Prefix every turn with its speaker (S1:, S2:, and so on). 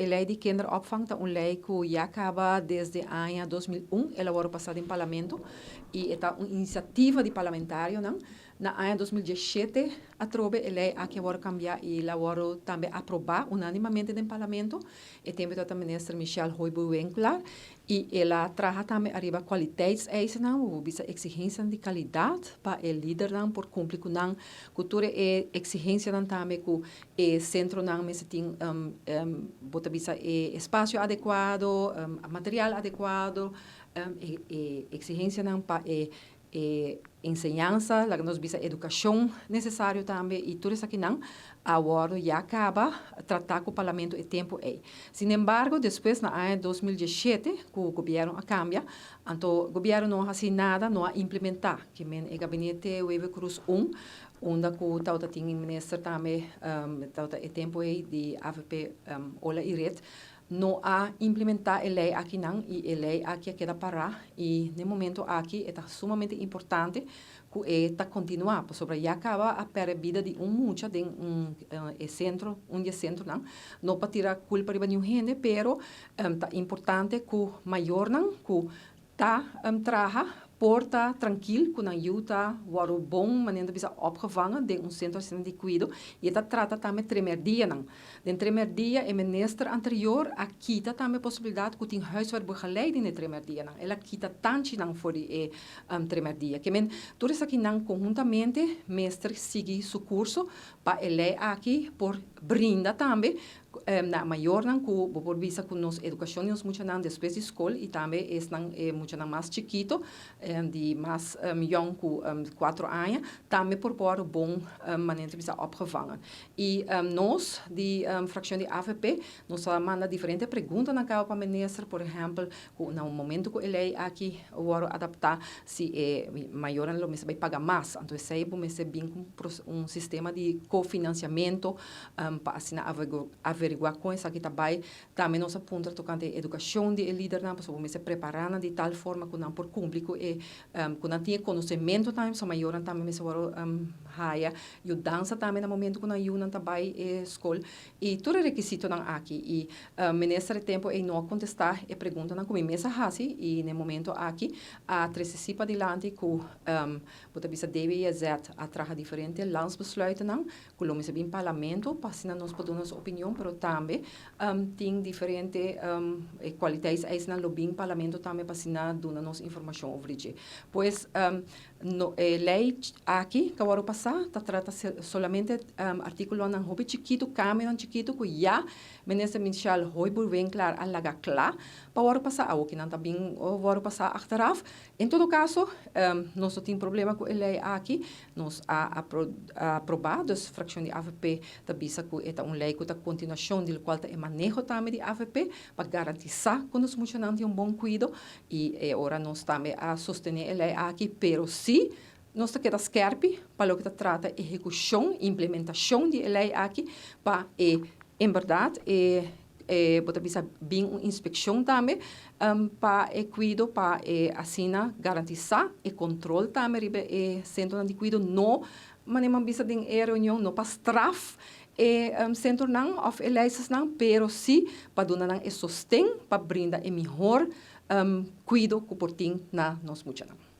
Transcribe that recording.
S1: lei de kinderopvang é uma lei que já acaba desde o ano 2001, ela foi passada em parlamento, e é uma iniciativa de parlamentário, não? Na ano 2017, a trobe a lei que vai cambiar e ela vai também aprovar unanimamente no parlamento, e tem a ministra Michelle Houibu-Winkler, e ela traz também arriba qualiteitseisen, não? Bisa exigência de qualidade para o líder, não? Por cumprir com a cultura e exigência também com o centro, não? Mas tem bota bisa espaço adequado, material adequado, exigência não para ensinança, lá nós bisa educação necessário também e tudo isso aqui não agora já acaba tratar com o parlamento e tempo é. Sin embargo, depois na ano 2017, que o governo cambia, então o governo não faz nada, não implementar, que men o gabinete Weve Cruz 1, onde o tauta tinha ministro também, tauta e tempo é de AVP Ola Iret, não há implementar a lei aqui não e a lei aqui queda parar e no momento aqui é sumamente importante que está continuar sobre já acaba a perdida de mucha de centro não para tirar culpa de nenhum gente pero tá importante que maior não que tá traga porta tranquilo com a ajuda o bom maneira de opgevangen de centro de cuidado e está trata também tremer dia não den tremer dia o ministro anterior aqui tá também possibilidade que tem huiswerk begeleid in tremer dia não ela quita tanto não for de tremer dia que men tudo isso aqui não conjuntamente mestre sigue seu curso para ele aqui por brinda também na maior não que por visa com nos educação nos muito não depois de escola e também é não muito não mais chiquito de mais young com 4 anos também por pôr bom maneira de opgevangen e nós de fração de AVP nós manda diferentes perguntas na causa para ministro por exemplo no momento que ele aqui vai adaptar se maior não me vai pagar mais então sei bom me bem com sistema de cofinanciamento para assim averiguar com isso aqui também nossa ponta tocante educação de líder não para me se preparar de tal forma que não por público e quando tinha conhecimento também só maior também me se haya e dança também no momento que não não também escola e todo requisito não aqui e ministro de tempo e não contestar e pergunta não como mesa hasi e no momento aqui a participa adiante com bota bisa DWZ a traga diferente landsbesluiten não que lo me se bem parlamento para nós podemos opinião pero também tem diferente qualidades aí na lobbying parlamento também para dar nos informação sobre isso pois lei aqui que agora passar trata solamente artículo não hobby chiquito caminho chiquito que já ministro Michelle Houibu-Winkler alaga clar para agora passar algo que não está bem agora passar achteraf em todo caso nós temos problema com a lei aqui nós aprovado a fração de AVP da bisa que é uma lei que a continuação do qual é manejo também de AVP para garantizar que os funcionantes bom cuidado e agora nós também a sostener a lei aqui pero sim nós queda scherpe para o que trata execução implementação de lei aqui para em verdade bota bisa bem uma inspeção também para cuidado para assim garantizar e controle também centro de cuidado não mas não bisa de reunião não para straf centro não of eleições não pero sim para dar não sustento para brindar melhor cuidado que por tem na nós muito não